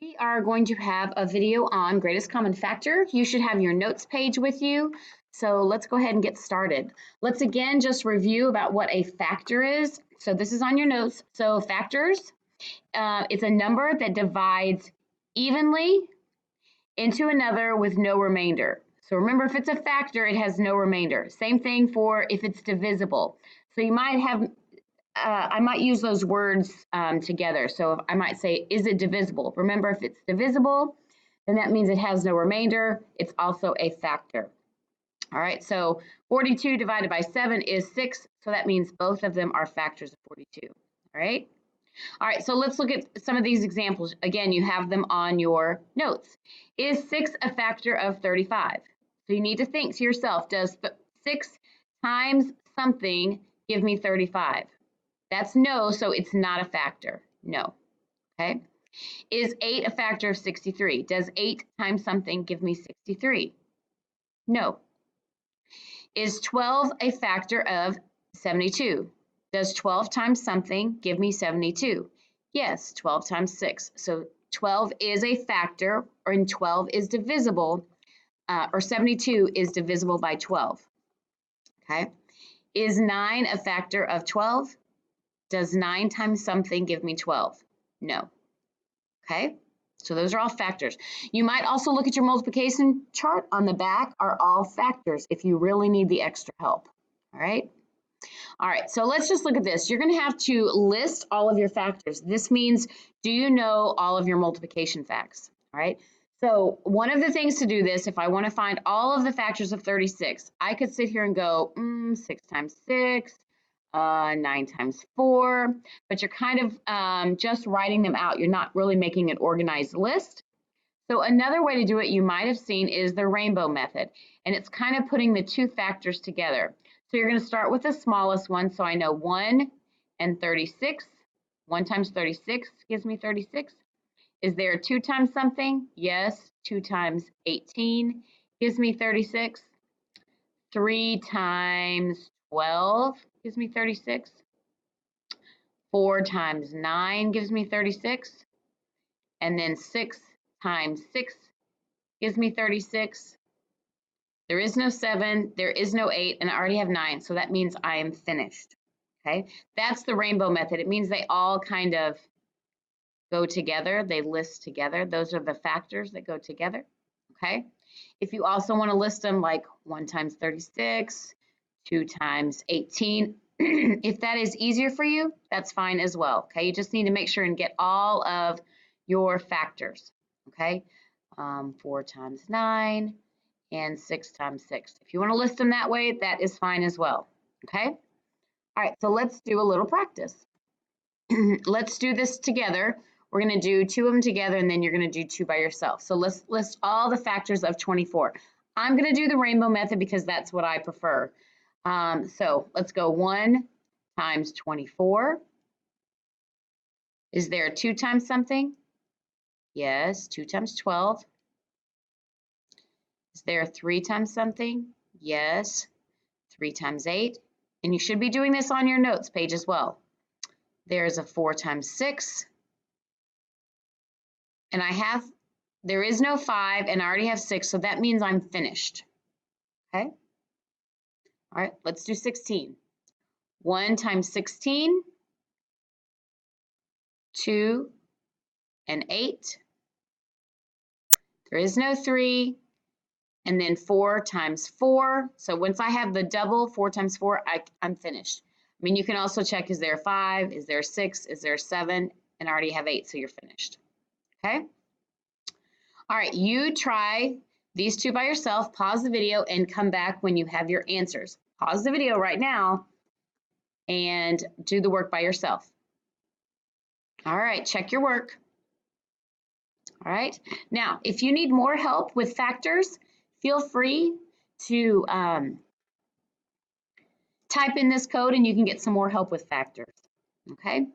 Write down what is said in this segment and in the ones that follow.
We are going to have a video on greatest common factor. You should have your notes page with you. So let's go ahead and get started. Let's again just review about what a factor is. So this is on your notes. So factors, it's a number that divides evenly into another with no remainder. So remember, if it's a factor, it has no remainder. Same thing for if it's divisible. So you might have I might use those words together. So I might say, is it divisible? Remember, if it's divisible, then that means it has no remainder. It's also a factor. All right, so 42 divided by 7 is 6. So that means both of them are factors of 42. All right. All right, so let's look at some of these examples. Again, you have them on your notes. Is 6 a factor of 35? So you need to think to yourself, does 6 times something give me 35? That's no, so it's not a factor. No. Okay. Is 8 a factor of 63? Does 8 times something give me 63? No. Is 12 a factor of 72? Does 12 times something give me 72? Yes, 12 times 6. So 12 is a factor, and 12 is divisible, or 72 is divisible by 12. Okay. Is 9 a factor of 12? Does 9 times something give me 12? No. Okay, so those are all factors. You might also look at your multiplication chart on the back are all factors if you really need the extra help. All right. All right, so let's just look at this. You're going to have to list all of your factors. This means, do you know all of your multiplication facts? All right. So one of the things to do this, if I want to find all of the factors of 36, I could sit here and go 6 times 6. 9 times 4, but you're kind of just writing them out. You're not really making an organized list. So another way to do it you might have seen is the rainbow method, and it's kind of putting the two factors together. So you're going to start with the smallest one. So I know 1 and 36. 1 times 36 gives me 36. Is there 2 times something? Yes. 2 times 18 gives me 36. 3 times 12 gives me 36. 4 times 9 gives me 36. And then 6 times 6 gives me 36. There is no 7, there is no 8, and I already have 9, so that means I am finished. Okay, that's the rainbow method. It means they all kind of go together, they list together. Those are the factors that go together. Okay, if you also want to list them like 1 times 36, 2 times 18, if that is easier for you, that's fine as well. Okay, you just need to make sure and get all of your factors. Okay, 4 times 9 and 6 times 6. If you want to list them that way, that is fine as well. Okay, all right, so let's do a little practice. Let's do this together. We're going to do 2 of them together, and then you're going to do 2 by yourself. So let's list all the factors of 24. I'm going to do the rainbow method because that's what I prefer. So let's go 1 times 24. Is there 2 times something? Yes, 2 times 12. Is there 3 times something? Yes, 3 times 8. And you should be doing this on your notes page as well. There's a 4 times 6. And there is no 5, and I already have 6, so that means I'm finished. Okay? All right, let's do 16. 1 times 16, 2 and 8. There is no 3, and then 4 times 4. So once I have the double, 4 times 4, I'm finished. I mean, you can also check, is there 5, is there 6, is there 7, and I already have 8, so you're finished. Okay? All right, you try these 2 by yourself, pause the video, and come back when you have your answers. Pause the video right now and do the work by yourself. All right, check your work. All right, now if you need more help with factors, feel free to type in this code and you can get some more help with factors. Okay?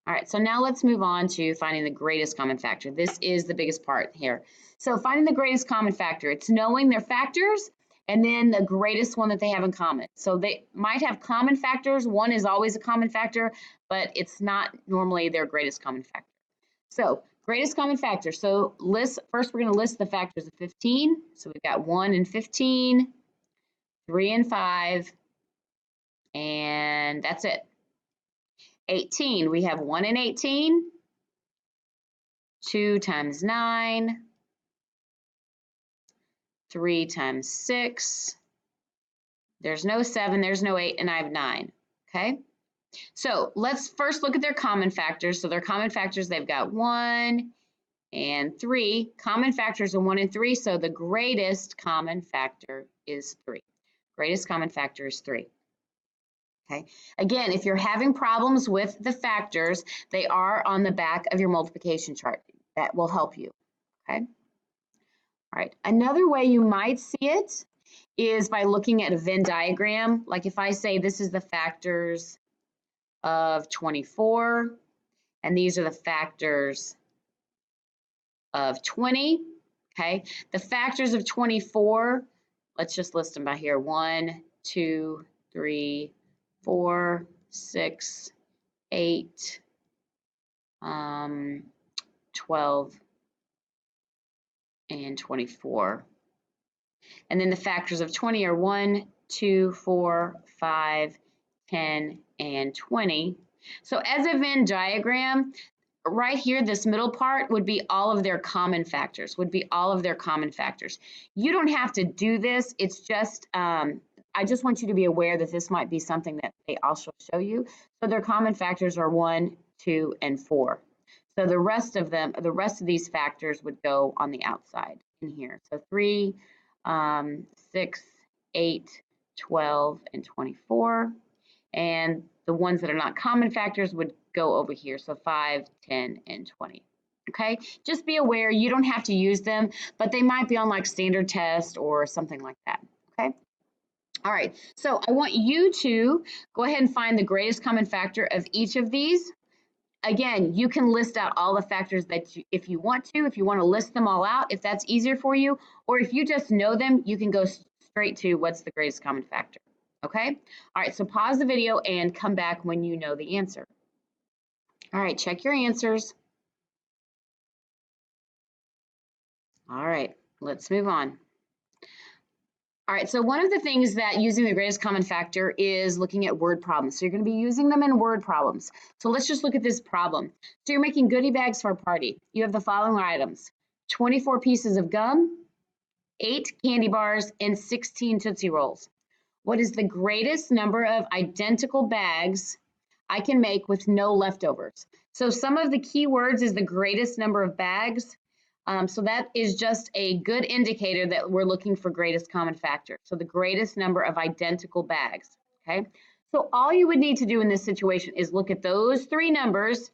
All right, so now let's move on to finding the greatest common factor. This is the biggest part here. So finding the greatest common factor, it's knowing their factors and then the greatest one that they have in common. So they might have common factors. One is always a common factor, but it's not normally their greatest common factor. So greatest common factor. So first we're going to list the factors of 15. So we've got 1 and 15, 3 and 5, and that's it. 18, we have 1 and 18, 2 times 9, 3 times 6. There's no 7, there's no 8, and I have 9. Okay? So let's first look at their common factors. So their common factors, they've got 1 and 3. Common factors are 1 and 3, so the greatest common factor is 3. Greatest common factor is 3. Okay. Again, if you're having problems with the factors, they are on the back of your multiplication chart. That will help you. Okay. All right. Another way you might see it is by looking at a Venn diagram. Like if I say this is the factors of 24, and these are the factors of 20. Okay. The factors of 24, let's just list them by here. 1, 2, 3, 4, 6, 8, 12, and 24. And then the factors of 20 are 1, 2, 4, 5, 10, and 20. So as a Venn diagram, right here, this middle part would be all of their common factors, You don't have to do this. It's just, I just want you to be aware that this might be something that they also show you. So their common factors are 1, 2, and 4. So the rest of these factors would go on the outside in here. So 3, 6, 8, 12, and 24. And the ones that are not common factors would go over here. So 5, 10, and 20. Okay, just be aware you don't have to use them, but they might be on like standard test or something like that. Okay. All right, so I want you to go ahead and find the greatest common factor of each of these. Again, you can list out all the factors that if you want to list them all out, if that's easier for you, or if you just know them, you can go straight to what's the greatest common factor. Okay? All right, so pause the video and come back when you know the answer. All right, check your answers. All right, let's move on. All right, so one of the things that using the greatest common factor is looking at word problems. So you're going to be using them in word problems. So let's just look at this problem. So you're making goodie bags for a party. You have the following items: 24 pieces of gum, 8 candy bars, and 16 Tootsie Rolls. What is the greatest number of identical bags I can make with no leftovers? So some of the key words is the greatest number of bags. So that is just a good indicator that we're looking for greatest common factor. So the greatest number of identical bags, okay? So all you would need to do in this situation is look at those 3 numbers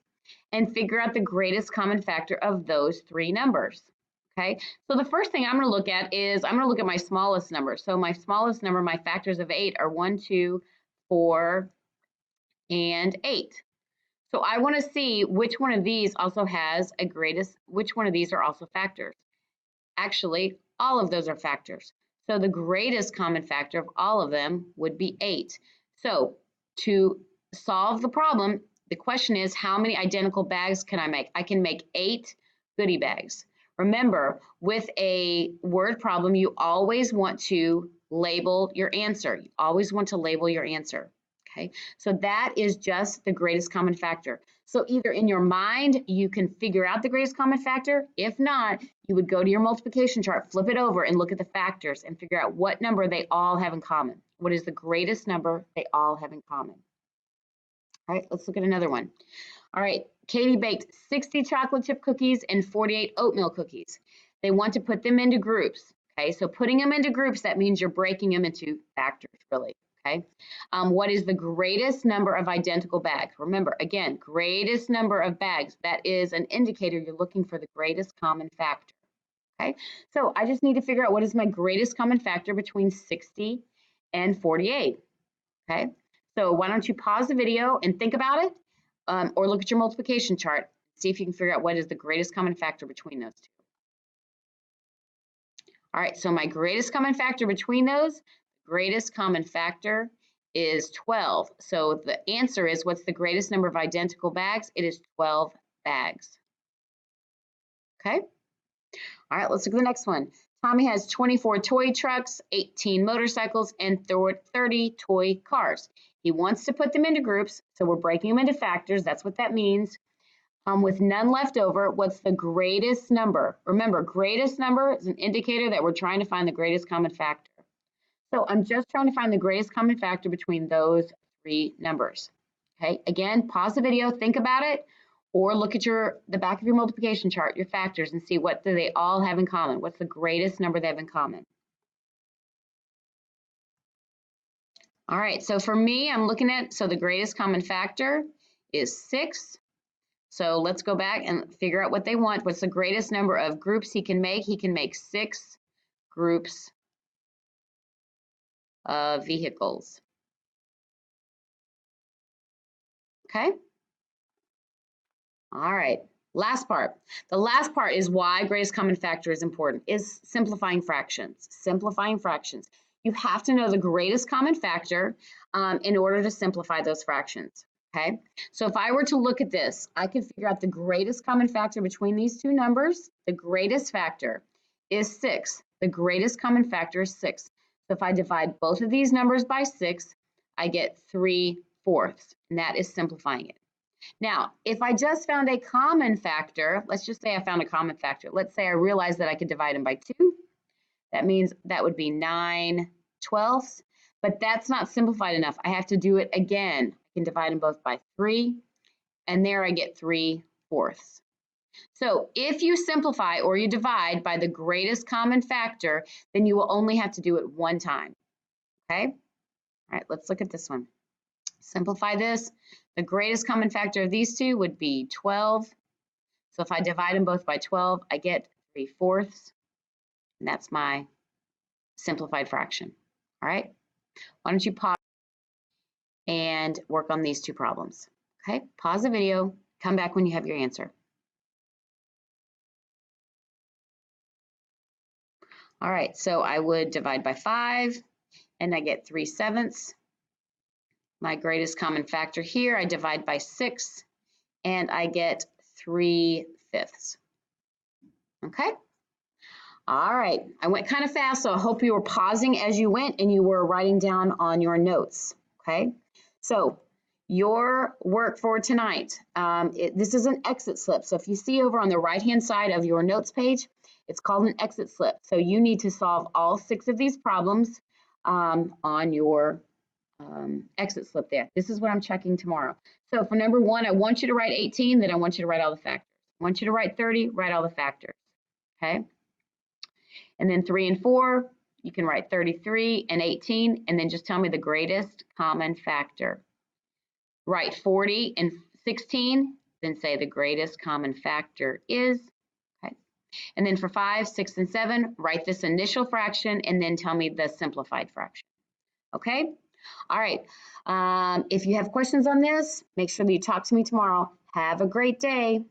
and figure out the greatest common factor of those 3 numbers, okay? So the first thing I'm gonna look at is, I'm gonna look at my smallest number. So my smallest number, my factors of 8 are 1, 2, 4, and 8. So I want to see which one of these also has which one of these are also factors. Actually, all of those are factors. So the greatest common factor of all of them would be 8. So to solve the problem, the question is, how many identical bags can I make? I can make 8 goodie bags. Remember, with a word problem, you always want to label your answer. You always want to label your answer. Okay, so that is just the greatest common factor. So either in your mind, you can figure out the greatest common factor. If not, you would go to your multiplication chart, flip it over, and look at the factors and figure out what number they all have in common. What is the greatest number they all have in common? All right, let's look at another one. All right, Katie baked 60 chocolate chip cookies and 48 oatmeal cookies. They want to put them into groups. Okay, so putting them into groups, that means you're breaking them into factors, really. Okay, what is the greatest number of identical bags? Remember, again, greatest number of bags. That is an indicator you're looking for the greatest common factor. Okay, so I just need to figure out what is my greatest common factor between 60 and 48. Okay, so why don't you pause the video and think about it, or look at your multiplication chart, see if you can figure out what is the greatest common factor between those two. All right, so my greatest common factor between those, greatest common factor is 12. So the answer is, what's the greatest number of identical bags? It is 12 bags. Okay. All right, let's look at the next one. Tommy has 24 toy trucks, 18 motorcycles, and 30 toy cars. He wants to put them into groups, so we're breaking them into factors. That's what that means. With none left over, what's the greatest number? Remember, greatest number is an indicator that we're trying to find the greatest common factor. So I'm just trying to find the greatest common factor between those three numbers. Okay, again, pause the video, think about it, or look at the back of your multiplication chart, your factors, and see what do they all have in common. What's the greatest number they have in common? All right, so for me, I'm looking at, so the greatest common factor is 6. So let's go back and figure out what they want. What's the greatest number of groups he can make? He can make 6 groups of vehicles. Okay? All right, last part. The last part is why greatest common factor is important, is simplifying fractions. Simplifying fractions. You have to know the greatest common factor in order to simplify those fractions. Okay, so if I were to look at this, I can figure out the greatest common factor between these two numbers. The greatest factor is 6. The greatest common factor is 6. So if I divide both of these numbers by 6, I get 3/4, and that is simplifying it. Now, if I just found a common factor, let's just say I found a common factor. Let's say I realized that I could divide them by 2. That means that would be 9/12, but that's not simplified enough. I have to do it again. I can divide them both by 3, and there I get 3/4. So if you simplify or you divide by the greatest common factor, then you will only have to do it one time. Okay? All right, let's look at this one. Simplify this. The greatest common factor of these two would be 12. So if I divide them both by 12, I get 3/4, and that's my simplified fraction. All right, why don't you pause and work on these two problems. Okay, pause the video, come back when you have your answer. All right, so I would divide by 5, and I get 3/7. My greatest common factor here, I divide by 6, and I get 3/5. Okay? All right, I went kind of fast, so I hope you were pausing as you went and you were writing down on your notes, okay? So your work for tonight, this is an exit slip. So if you see over on the right-hand side of your notes page, it's called an exit slip. So you need to solve all 6 of these problems on your exit slip there. This is what I'm checking tomorrow. So for number 1, I want you to write 18, then I want you to write all the factors. I want you to write 30, write all the factors, okay? And then 3 and 4, you can write 33 and 18, and then just tell me the greatest common factor. Write 40 and 16, then say the greatest common factor is, okay? And then for 5, 6, and 7, write this initial fraction and then tell me the simplified fraction, okay? All right, if you have questions on this, make sure that you talk to me tomorrow. Have a great day.